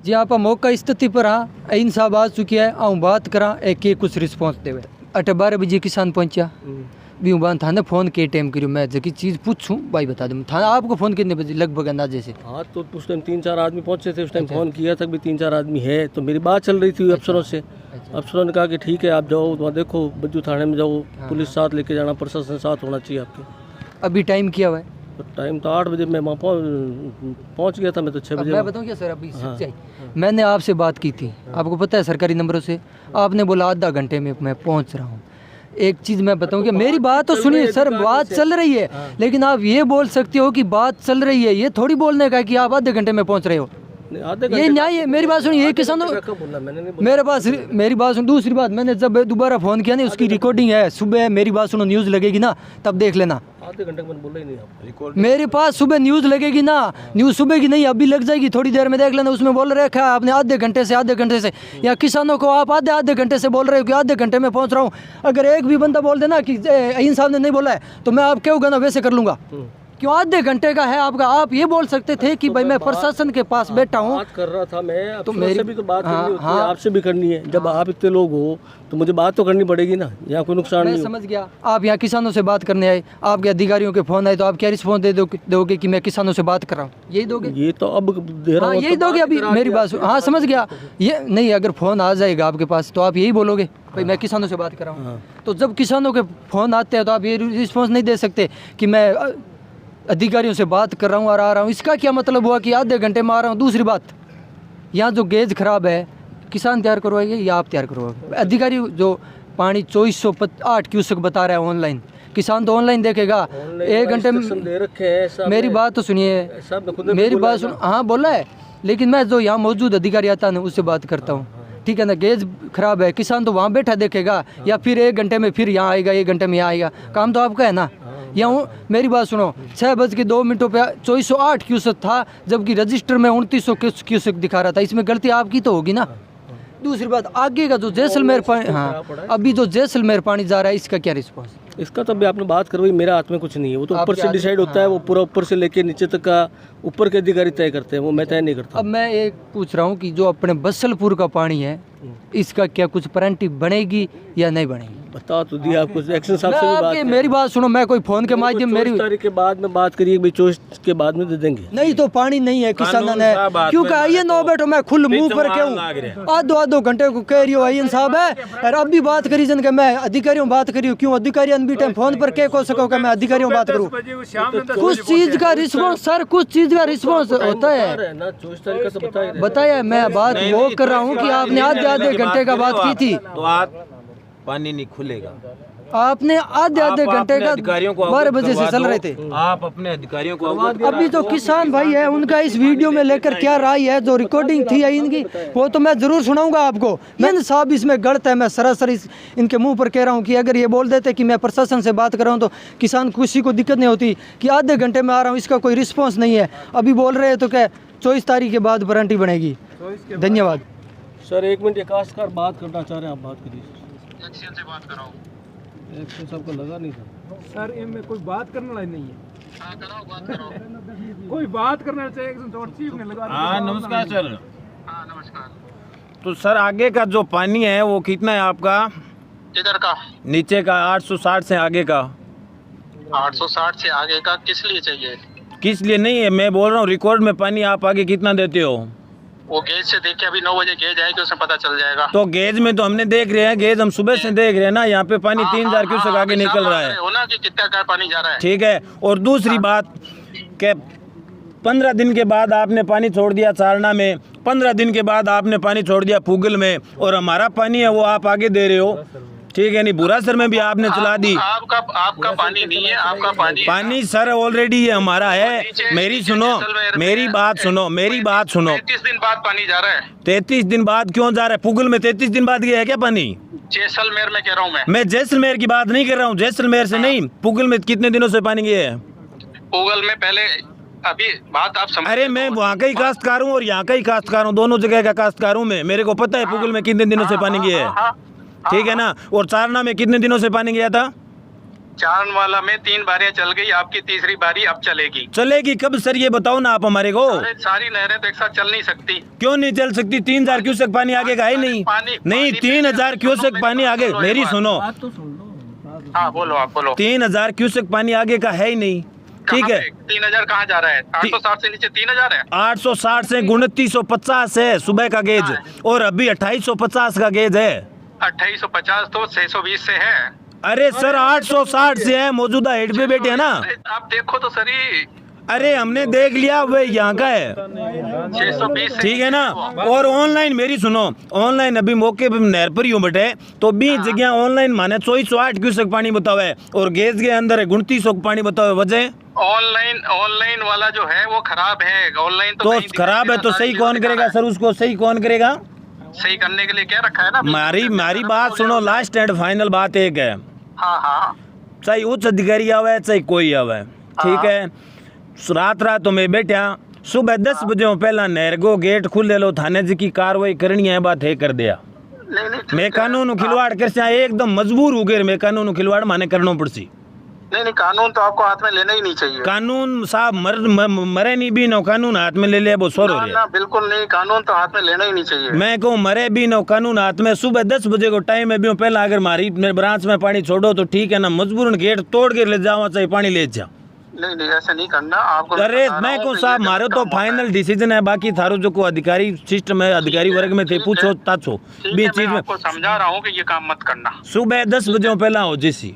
जी आप मौका स्थिति पर हाँ इन साहब आ चुकी है आऊँ बात करा एक के कुछ रिस्पॉन्स देवे 12 बजे किसान पहुंचा भी बान थाने फ़ोन के टाइम करूँ मैं जबकि चीज़ पूछूं भाई बता दूँ थाना आपको फ़ोन कितने बजे लगभग अंदाजे से। हाँ तो उस टाइम 3-4 आदमी पहुंचे थे, उस टाइम फ़ोन किया था भी 3-4 आदमी है, तो मेरी बात चल रही थी अफसरों से। अफसरों ने कहा कि ठीक है आप जाओ वहाँ देखो बज्जू थाने में जाओ, पुलिस साथ लेके जाना, प्रशासन साथ होना चाहिए आपके। अभी टाइम किया हुआ है तो टाइम तो 8 बजे मैं वहाँ पहुँच गया था, मैं तो 6 बजे। मैं बताऊँ क्या सर अभी सच्चाई मैंने आपसे बात की थी आपको पता है सरकारी नंबरों से, आपने बोला आधा घंटे में मैं पहुँच रहा हूँ। एक चीज़ मैं बताऊँ कि मेरी बात तो सुनिए सर, बात चल रही है लेकिन आप ये बोल सकते हो कि बात चल रही है, ये थोड़ी बोलने का है कि आप आधे घंटे में पहुँच रहे हो, ये न्याय है। मेरी बात सुनिए, ये किसानों मेरे पास मेरी बात सुन। दूसरी बात मैंने जब दोबारा फ़ोन किया ना उसकी रिकॉर्डिंग है, सुबह मेरी बात सुनो न्यूज़ लगेगी ना तब देख लेना। आधे घंटे में बोला ही नहीं आप। मेरे पास सुबह न्यूज़ लगेगी ना, न्यूज़ सुबह की नहीं अभी लग जाएगी, थोड़ी देर में देख लेना। उसमें बोल रखा है आपने आधे घंटे से या किसानों को आप आधे घंटे से बोल रहे हो कि आधे घंटे में पहुंच रहा हूं। अगर एक भी बंदा बोल देना कि इन साहब ने नहीं बोला है तो मैं आप क्यों ना वैसे कर लूँगा, क्यों आधे घंटे का है आपका। आप ये बोल सकते थे कि भाई मैं प्रशासन के पास बैठा हूँ, बात कर रहा था मैं तो मेरी से भी तो बात करनी होती है, आपसे भी करनी है। जब आप इतने लोग हो तो मुझे बात तो करनी पड़ेगी ना, यहाँ कोई नुकसान नहीं। मैं समझ गया आप यहाँ किसानों से बात करने आए, आपके अधिकारियों के फ़ोन आए तो आप क्या रिस्पॉन्स दोगे कि मैं किसानों से बात कर रहा हूँ, यही दोगे? ये तो अब दे रहा हूँ, यही दोगे अभी मेरी बात। हाँ समझ गया। ये नहीं अगर फ़ोन आ जाएगा आपके पास तो आप यही बोलोगे भाई मैं किसानों से बात कर रहा हूँ। तो जब किसानों के फ़ोन आते हैं तो आप ये रिस्पॉन्स नहीं दे सकते कि मैं अधिकारियों से बात कर रहा हूँ और आ रहा हूँ। इसका क्या मतलब हुआ कि आधे घंटे में आ रहा हूँ? दूसरी बात, यहाँ जो गेज खराब है किसान तैयार करवाएंगे या आप तैयार करवाओगे? अधिकारी जो पानी 2408 क्यूसेक बता रहा है ऑनलाइन, किसान तो ऑनलाइन देखेगा 1 घंटे में। दे रखे हैं मेरी बात तो सुनिए, मेरी बात सुन। हाँ बोला है लेकिन मैं जो यहाँ मौजूद अधिकारी आता है ना उससे बात करता हूँ, ठीक है ना। गेज खराब है, किसान तो वहाँ बैठा देखेगा या फिर 1 घंटे में फिर यहाँ आएगा, 1 घंटे में यहाँ आएगा, काम तो आपका है ना। यहाँ मेरी बात सुनो, 6:02 पे 2408 क्यूसेक था जबकि रजिस्टर में 2900 क्यूसेक दिखा रहा था, इसमें गलती आपकी तो होगी ना। दूसरी बात आगे का जो जैसलमेर पानी, हाँ अभी जो जैसलमेर पानी जा रहा है इसका क्या रिस्पॉन्स? इसका तो अभी आपने बात करवाई, मेरे हाथ में कुछ नहीं है, वो तो ऊपर से डिसाइड होता है, वो पूरा ऊपर से लेके नीचे तक का ऊपर के अधिकारी तय करते हैं, वो मैं तय नहीं करता। अब मैं एक पूछ रहा हूँ कि जो अपने बसलपुर का पानी है इसका क्या कुछ वारंटी बनेगी या नहीं बनेगी? बता तो दिया आपको, एक्शन साहब से भी बात। मेरी बात सुनो, मैं कोई फोन के माध्यम मेरी तारीख के बाद में बात करिए भाई, 24 के बाद में दे देंगे। नहीं तो पानी नहीं है किसानों ने क्योंकि आइए नो बैठो, मैं खुल मुंह पर क्यों आधो घंटे को कह रही हो आइए साहब है और अब भी बात करी जन के मैं अधिकारियों बात करी हूँ, क्यों अधिकारी अनबी टाइम फोन पर क्या कह सको कि मैं अधिकारियों बात करूँ? कुछ चीज का रिस्पॉन्स सर, कुछ चीज का रिस्पॉन्स होता है, बताया। मैं बात वो कर रहा हूँ कि आपने आधे घंटे का बात की थी तो आज पानी नहीं खुलेगा। आपने आधे घंटे का 12 बजे से चल रहे थे, आप अपने अधिकारियों को अभी तो किसान भाई है उनका इस वीडियो में लेकर क्या राय है, जो रिकॉर्डिंग थी इनकी वो तो मैं जरूर सुनाऊंगा आपको। मैंने साहब इसमें गलत है, मैं सरासर इनके मुंह पर कह रहा हूँ कि अगर ये बोल देते कि मैं प्रशासन से बात कर रहा हूँ तो किसान किसी को दिक्कत नहीं होती कि आधे घंटे में आ रहा हूँ, इसका कोई रिस्पॉन्स नहीं है। अभी बोल रहे हैं तो क्या 24 तारीख के बाद वारंटी बनेगी? धन्यवाद सर। 1 मिनट, काश्तकार बात करना चाह रहे हैं, आप बात करिए। एक्शन से बात कराओ, एक्शन सबको लगा नहीं था सर, इनमें कोई बात करने वाला नहीं है। हाँ कराओ, बात कराओ। कोई बात करना चाहिए, चीफ ने लगा। हाँ नमस्कार सर। हाँ नमस्कार। तो सर आगे का जो पानी है वो कितना है आपका? इधर का नीचे का 860 से आगे का? 860 से आगे का किस लिए चाहिए? किस लिए नहीं है, मैं बोल रहा हूँ रिकॉर्ड में पानी आप आगे कितना देते हो? वो गेज से देख के अभी 9 बजे गेज आएगी, उसमें पता चल जाएगा। तो गेज में तो हमने देख रहे हैं, गेज हम सुबह से देख रहे हैं ना, यहाँ पे पानी 3000 क्यूसेक आगे निकल रहा है होना कि कितना का पानी जा रहा है। ठीक है। और दूसरी बात कि 15 दिन के बाद आपने पानी छोड़ दिया चारना में, 15 दिन के बाद आपने पानी छोड़ दिया फूगल में, और हमारा पानी है वो आप आगे दे रहे हो, ठीक है नहीं। बुरासर में भी आपने चला दी। आपका पानी नहीं है, आपका पानी सर ऑलरेडी ये हमारा है। मेरी सुनो, मेरी बात सुनो, मेरी बात सुनो। 33 दिन बाद पानी जा रहा है। 33 दिन बाद क्यों जा रहा है? पुगल में 33 दिन बाद गया है क्या पानी? जैसलमेर में कह रहा हूँ मैं जैसलमेर की बात नहीं कर रहा हूँ, जैसलमेर से नहीं, पुगल में कितने दिनों से पानी गया है? पुगल में पहले अभी बात आप समझ। अरे मैं वहाँ का ही काश्तकार हूँ और यहाँ का ही काश्तकार हूँ, दोनों जगह का काश्तकार हूँ मैं। मेरे को पता है पुगल में कितने दिनों से पानी गया है, ठीक है ना। और चारना में कितने दिनों से पानी गया था? चारण वाला में 3 बारियां चल गई, आपकी तीसरी बारी अब चलेगी। चलेगी कब सर ये बताओ ना आप हमारे को। अरे सारी नहरें तो एक साथ चल नहीं सकती। क्यों नहीं चल सकती? 3000 क्यूसेक पानी आगे का है नहीं। नहीं 3000 क्यूसेक पानी आगे, मेरी सुनो। हाँ बोलो, आप बोलो। 3000 क्यूसेक पानी आगे का है ही नहीं, ठीक है। 3000 कहाँ जा रहा है? 860 से नीचे 3000 है। 860 से 2950 है सुबह का गेज, और अभी 2850 का गेज है। 2850 तो 620 से है। अरे सर 860 से है, मौजूदा हेड पे बैठे है ना। अरे आप देखो तो सही। अरे हमने देख लिया, वे यहाँ का है, 620 से ठीक है ना। और ऑनलाइन मेरी सुनो, ऑनलाइन अभी मौके पे नहर पर ही हूँ बटे, तो 20 जगह ऑनलाइन माने 2408 क्यूसेक पानी बतावे, और गेज के अंदर है 2900 पानी बतावे। वजह ऑनलाइन वाला जो है वो खराब है। ऑनलाइन तो कहीं खराब है तो सही कौन करेगा सर? उसको सही कौन करेगा? सही करने के लिए क्या रखा है ना। मारी बात सुनो, लास्ट एंड फाइनल बात एक है। हाँ चाहे उच्च अधिकारी आवे चाहे कोई आवे, ठीक है। रात में बैठा, सुबह 10 बजे पहला नहर को गेट खुले लो, थाने जी की कार्रवाई करनी है, बात है कर दिया। नहीं मैं कानून खिलवाड़ कर एकदम मजबूर हो गए, मैं कानून खिलवाड़ माने करना पड़सी। नहीं कानून तो आपको हाथ में लेना ही नहीं चाहिए। कानून साहब मरे नहीं भी नो, कानून हाथ में ले ले वो सो रहे। ना बिल्कुल नहीं, कानून तो हाथ में लेना ही नहीं चाहिए। मैं कहूँ मरे भी नो, कानून हाथ में। सुबह 10 बजे को टाइम है भी, पहला अगर मारी मेरे ब्रांच में पानी छोड़ो तो ठीक है ना, मजबूरन गेट तोड़ के ले जाओ, चाहे पानी ले जाओ। नहीं ऐसा नहीं करना आपको। अरे मैं को साहब मारो तो फाइनल डिसीजन है, बाकी थारो जो को अधिकारी सिस्टम है, अधिकारी वर्ग में थे, पूछो ताछो भी चीज में। आपको समझा रहा हूँ कि ये काम मत करना। सुबह 10 बजे पहला हो जिसी